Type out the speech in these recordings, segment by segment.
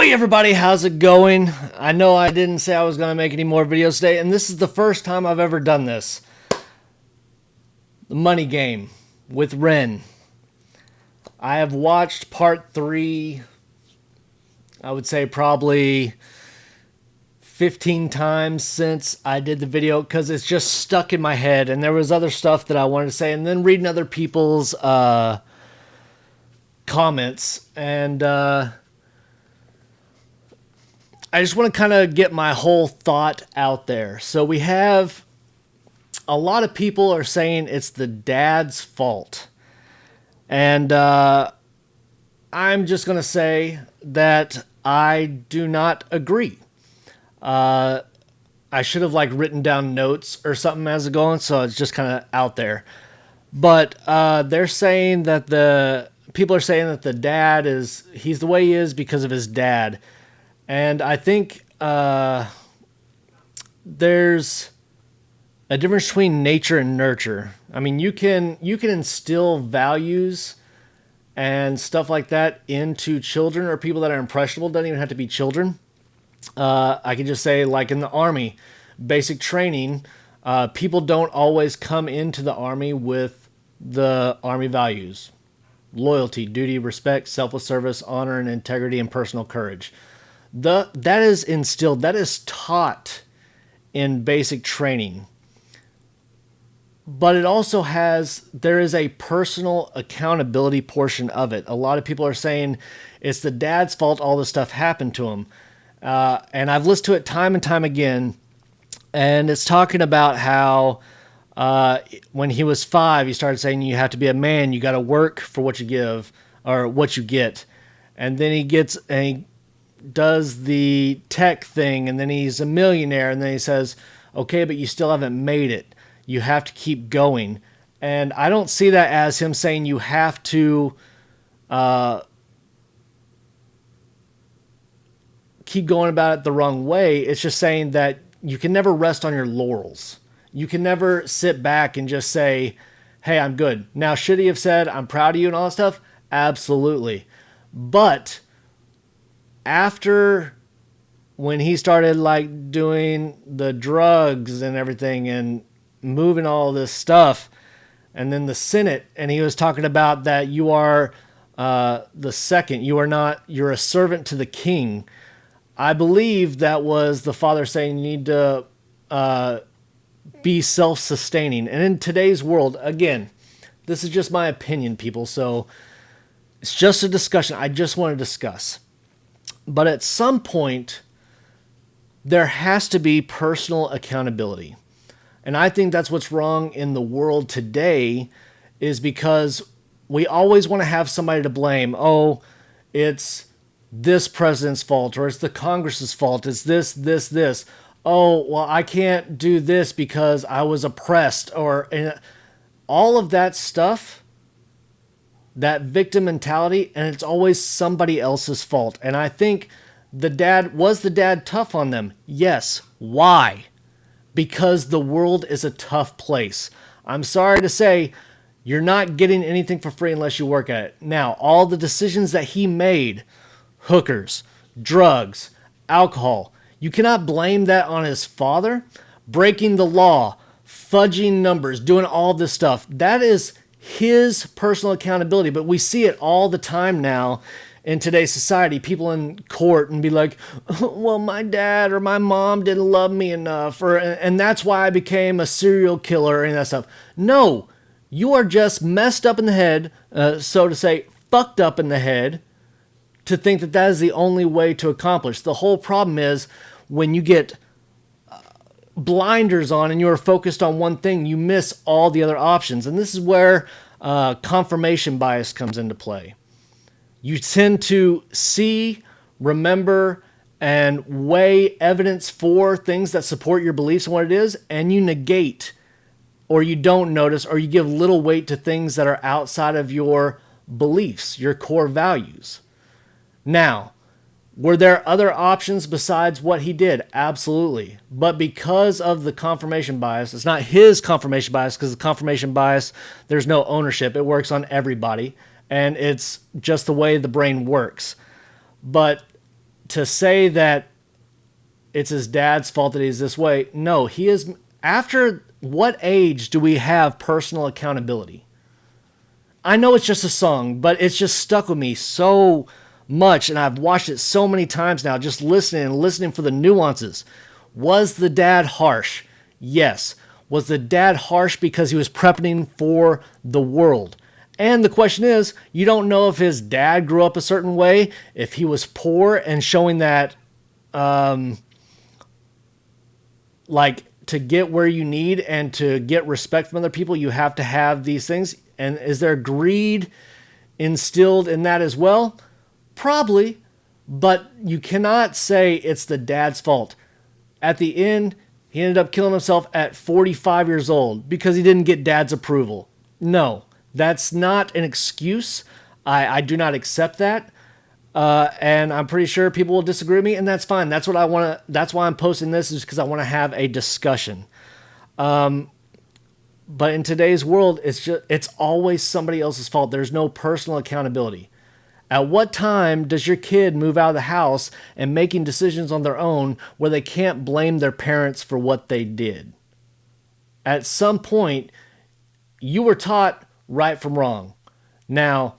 Hey everybody, how's it going? I know I didn't say I was going to make any more videos today, and this is the first time I've ever done this. The Money Game with Ren. I have watched part 3, I would say probably 15 times since I did the video, because it's just stuck in my head, and there was other stuff that I wanted to say, and then reading other people's comments, and I just want to kind of get my whole thought out there. So we have a lot of people are saying it's the dad's fault. And I'm just going to say that I do not agree. I should have written down notes or something as it going, so it's just kind of out there. But they're saying that people are saying that the dad he's the way he is because of his dad. And I think there's a difference between nature and nurture. I mean, you can instill values and stuff like that into children or people that are impressionable. Doesn't even have to be children. I can just say, like in the Army, basic training, people don't always come into the Army with the Army values. Loyalty, duty, respect, selfless service, honor, and integrity, and personal courage. That is instilled, that is taught in basic training. But it also there is a personal accountability portion of it. A lot of people are saying it's the dad's fault all this stuff happened to him. And I've listened to it time and time again. And it's talking about how when he was 5, he started saying you have to be a man. You got to work for what you give or what you get. And then he does the tech thing, and then he's a millionaire, and then he says, okay, but you still haven't made it. You have to keep going. And I don't see that as him saying you have to keep going about it the wrong way. It's just saying that you can never rest on your laurels. You can never sit back and just say, hey, I'm good. Now, should he have said, I'm proud of you and all that stuff? Absolutely. But after when he started doing the drugs and everything and moving all this stuff, and then the Senate, and he was talking about that you are the second, you're a servant to the king. I believe that was the father saying you need to be self-sustaining. And in today's world, again, this is just my opinion, people, so it's just a discussion. I just want to discuss. But at some point, there has to be personal accountability. And I think that's what's wrong in the world today, is because we always want to have somebody to blame. Oh, it's this president's fault, or it's the Congress's fault. It's this. Oh, well, I can't do this because I was oppressed, and all of that stuff. That victim mentality, and it's always somebody else's fault. And I think the dad tough on them? Yes. Why? Because the world is a tough place. I'm sorry to say, you're not getting anything for free unless you work at it. Now, all the decisions that he made, hookers, drugs, alcohol, you cannot blame that on his father. Breaking the law, fudging numbers, doing all this stuff. That is his personal accountability. But we see it all the time now in today's society. People in court and be like, well, my dad or my mom didn't love me enough, and that's why I became a serial killer and that stuff. No, you are just messed up in the head, so to say, fucked up in the head, to think that is the only way to accomplish. The whole problem is when you get blinders on and you're focused on one thing, you miss all the other options. And this is where confirmation bias comes into play. You tend to see, remember, and weigh evidence for things that support your beliefs and what it is, and you negate, or you don't notice, or you give little weight to things that are outside of your beliefs, your core values. Now, were there other options besides what he did? Absolutely. But because of the confirmation bias, it's not his confirmation bias, because the confirmation bias, there's no ownership. It works on everybody, and it's just the way the brain works. But to say that it's his dad's fault that he's this way, no, he is. After what age do we have personal accountability? I know it's just a song, but it's just stuck with me so much, and I've watched it so many times now, just listening and listening for the nuances. Was the dad harsh? Yes. Was the dad harsh because he was prepping for the world? And the question is, you don't know if his dad grew up a certain way, if he was poor and showing that, like, to get where you need and to get respect from other people, you have to have these things. And is there greed instilled in that as well? Probably, but you cannot say it's the dad's fault. At the end, he ended up killing himself at 45 years old because he didn't get dad's approval. No, that's not an excuse. I do not accept that. And I'm pretty sure people will disagree with me, and that's fine. That's what I want to. That's why I'm posting this, is because I want to have a discussion. But in today's world, it's always somebody else's fault. There's no personal accountability. At what time does your kid move out of the house and making decisions on their own where they can't blame their parents for what they did? At some point, you were taught right from wrong. Now,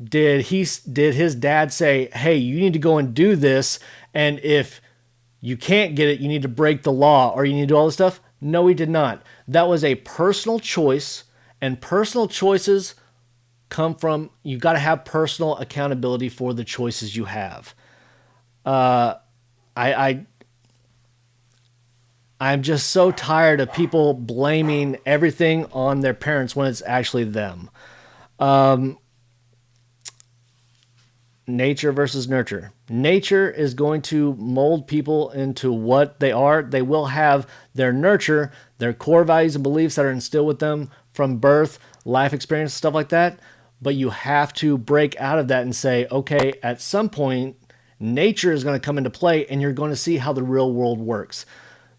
did his dad say, hey, you need to go and do this, and if you can't get it, you need to break the law, or you need to do all this stuff? No, he did not. That was a personal choice, and personal choices come from, you got to have personal accountability for the choices you have. I'm just so tired of people blaming everything on their parents when it's actually them. Nature versus nurture. Nature is going to mold people into what they are. They will have their nurture, their core values and beliefs that are instilled with them from birth, life experience, stuff like that. But you have to break out of that and say, okay, at some point, nature is going to come into play, and you're going to see how the real world works.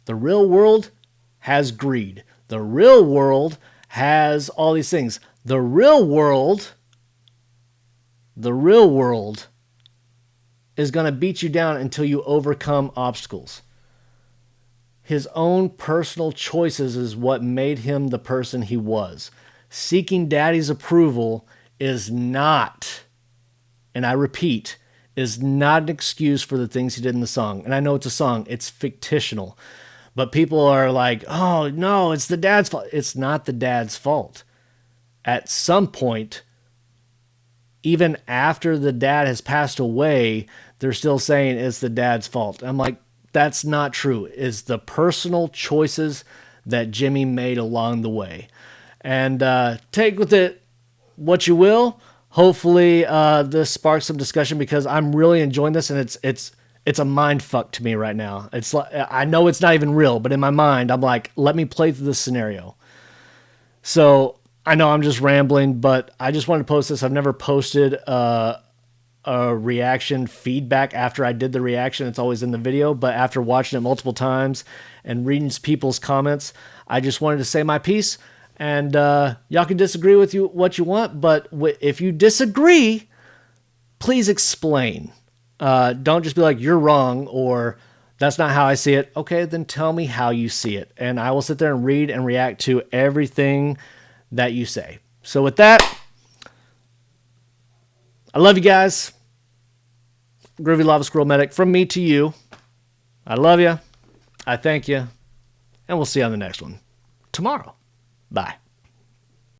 The real world has greed. The real world has all these things. The real world is going to beat you down until you overcome obstacles. His own personal choices is what made him the person he was. Seeking daddy's approval is not, and I repeat, is not an excuse for the things he did in the song. And I know it's a song, it's fictional. But people are like, oh no, it's the dad's fault. It's not the dad's fault. At some point, even after the dad has passed away, they're still saying it's the dad's fault. I'm like, that's not true. It's the personal choices that Jimmy made along the way. And take with it what you will. Hopefully this sparks some discussion, because I'm really enjoying this, and it's a mind fuck to me right now. It's like, I know it's not even real, but in my mind, I'm like, let me play through this scenario. So I know I'm just rambling, but I just wanted to post this. I've never posted a reaction feedback after I did the reaction. It's always in the video, but after watching it multiple times and reading people's comments, I just wanted to say my piece. And y'all can disagree with what you want, but if you disagree, please explain. Don't just be like, you're wrong, or that's not how I see it. Okay, then tell me how you see it, and I will sit there and read and react to everything that you say. So with that, I love you guys. Groovy Lava Squirrel Medic, from me to you. I love you. I thank you. And we'll see you on the next one tomorrow. Bye.